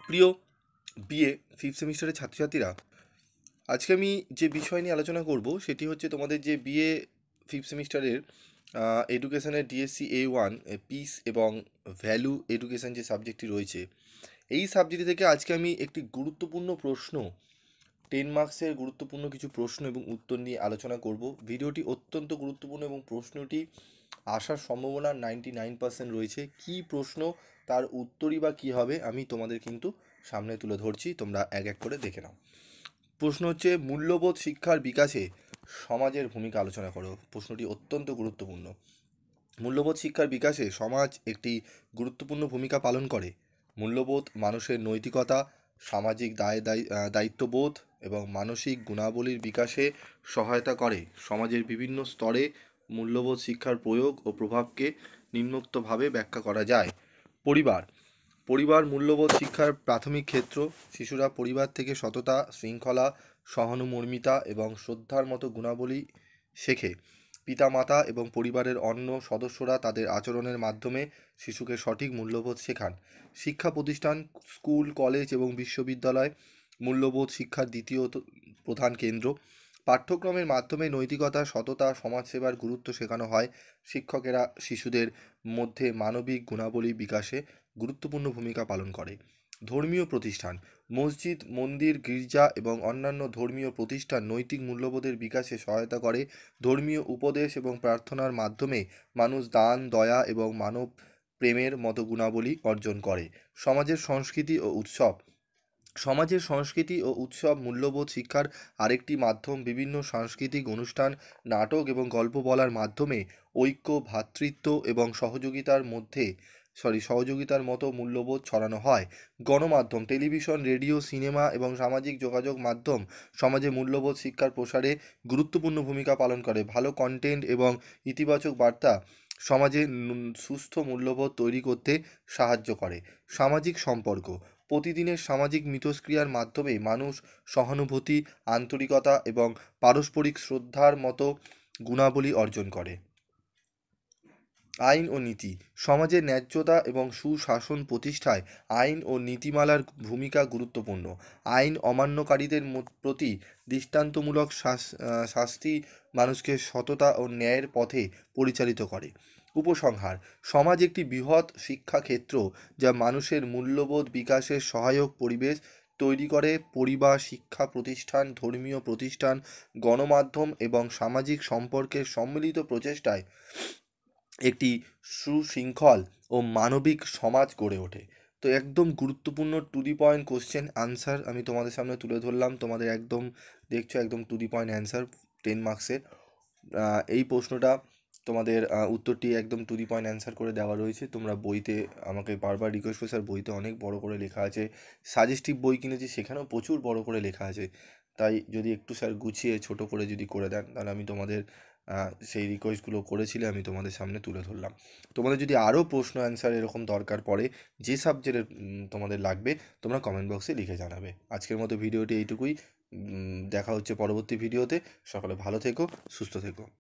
প্রিয় BA fifth সেমিস্টারের ছাত্রছাত্রীরা, আজকে আমি যে বিষয় নিয়ে আলোচনা করব সেটি হচ্ছে তোমাদের যে বিএ ফিফথ সেমিস্টারের এডুকেশনের ডিএসসি A1 পিস এবং ভ্যালু এডুকেশন যে সাবজেক্টটি রয়েছে, এই সাবজেক্ট থেকে আজকে আমি একটি গুরুত্বপূর্ণ প্রশ্ন, 10 মার্কসের গুরুত্বপূর্ণ কিছু প্রশ্ন এবং উত্তর নিয়ে আলোচনা করব। ভিডিওটি অত্যন্ত গুরুত্বপূর্ণ এবং প্রশ্নটি আসার সম্ভাবনা 99% রয়েছে। কি প্রশ্ন, তার উত্তরই বা কী হবে, আমি তোমাদের কিন্তু সামনে তুলে ধরছি, তোমরা এক এক করে দেখে নাও। প্রশ্ন হচ্ছে, মূল্যবোধ শিক্ষার বিকাশে সমাজের ভূমিকা আলোচনা করো। প্রশ্নটি অত্যন্ত গুরুত্বপূর্ণ। মূল্যবোধ শিক্ষার বিকাশে সমাজ একটি গুরুত্বপূর্ণ ভূমিকা পালন করে। মূল্যবোধ মানুষের নৈতিকতা, সামাজিক দায়িত্ববোধ এবং মানসিক গুণাবলীর বিকাশে সহায়তা করে। সমাজের বিভিন্ন স্তরে মূল্যবোধ শিক্ষার প্রয়োগ ও প্রভাবকে নিম্নোক্তভাবে ব্যাখ্যা করা যায়। পরিবার পরিবার মূল্যবোধ শিক্ষার প্রাথমিক ক্ষেত্র। শিশুরা পরিবার থেকে সততা, শৃঙ্খলা, সহানুমর্মিতা এবং শ্রদ্ধার মতো গুণাবলী শেখে। পিতামাতা এবং পরিবারের অন্য সদস্যরা তাদের আচরণের মাধ্যমে শিশুকে সঠিক মূল্যবোধ শেখান। শিক্ষা প্রতিষ্ঠান, স্কুল, কলেজ এবং বিশ্ববিদ্যালয় মূল্যবোধ শিক্ষার দ্বিতীয় প্রধান কেন্দ্র। পাঠ্যক্রমের মাধ্যমে নৈতিকতা, সততা, সমাজসেবার গুরুত্ব শেখানো হয়। শিক্ষকেরা শিশুদের মধ্যে মানবিক গুণাবলী বিকাশে গুরুত্বপূর্ণ ভূমিকা পালন করে। ধর্মীয় প্রতিষ্ঠান, মসজিদ, মন্দির, গির্জা এবং অন্যান্য ধর্মীয় প্রতিষ্ঠান নৈতিক মূল্যবোধের বিকাশে সহায়তা করে। ধর্মীয় উপদেশ এবং প্রার্থনার মাধ্যমে মানুষ দান, দয়া এবং মানব প্রেমের মতো গুণাবলী অর্জন করে। সমাজের সংস্কৃতি ও উৎসব মূল্যবোধ শিক্ষার আরেকটি মাধ্যম। বিভিন্ন সাংস্কৃতিক অনুষ্ঠান, নাটক এবং গল্প বলার মাধ্যমে ঐক্য, ভ্রাতৃত্ব এবং সহযোগিতার মতো মূল্যবোধ ছড়ানো হয়। গণমাধ্যম, টেলিভিশন, রেডিও, সিনেমা এবং সামাজিক যোগাযোগ মাধ্যম সমাজে মূল্যবোধ শিক্ষার প্রসারে গুরুত্বপূর্ণ ভূমিকা পালন করে। ভালো কন্টেন্ট এবং ইতিবাচক বার্তা সমাজে সুস্থ মূল্যবোধ তৈরি করতে সাহায্য করে। সামাজিক সম্পর্ক, প্রতিদিনের সামাজিক মিথস্ক্রিয়ার মাধ্যমে মানুষ সহানুভূতি, আন্তরিকতা এবং পারস্পরিক শ্রদ্ধার মতো গুণাবলী অর্জন করে। আইন ও নীতি, সমাজের ন্যায্যতা এবং সুশাসন প্রতিষ্ঠায় আইন ও নীতিমালার ভূমিকা গুরুত্বপূর্ণ। আইন অমান্যকারীদের প্রতি দৃষ্টান্তমূলক শাস্তি মানুষকে সততা ও ন্যায়ের পথে পরিচালিত করে। উপসংহার, সমাজ একটি বৃহৎ শিক্ষাক্ষেত্র যা মানুষের মূল্যবোধ বিকাশের সহায়ক পরিবেশ তৈরি করে। পরিবার, শিক্ষা প্রতিষ্ঠান, ধর্মীয় প্রতিষ্ঠান, গণমাধ্যম এবং সামাজিক সম্পর্কের সম্মিলিত প্রচেষ্টায় একটি সুশৃঙ্খল ও মানবিক সমাজ গড়ে ওঠে। তো একদম গুরুত্বপূর্ণ to the point question answer আমি তোমাদের সামনে তুলে ধরলাম। তোমাদের একদম দেখছো, একদম টু দি পয়েন্ট অ্যান্সার 10 মার্কসের। এই প্রশ্নটা তোমাদের উত্তরটি একদম টু দি পয়েন্ট অ্যান্সার করে দেওয়া রয়েছে। তোমরা বইতে আমাকে বারবার রিকোয়েস্ট করছো, স্যার বইতে অনেক বড় করে লেখা আছে। সাজেস্টিভ বই কিনেছি, সেখানেও প্রচুর বড় করে লেখা আছে। তাই যদি একটু স্যার গুছিয়ে ছোট করে যদি করে দেন, তাহলে আমি তোমাদের সেই রিকোয়েস্টগুলো করেছিলে আমি তোমাদের সামনে তুলে ধরলাম। তোমাদের যদি আরও প্রশ্ন অ্যান্সার এরকম দরকার পড়ে, যে সাবজেক্টের তোমাদের লাগবে, তোমরা কমেন্ট বক্সে লিখে জানাবে। আজকের মতো ভিডিওটি এইটুকুই। দেখা হচ্ছে পরবর্তী ভিডিওতে। সকলে ভালো থেকো, সুস্থ থেকো।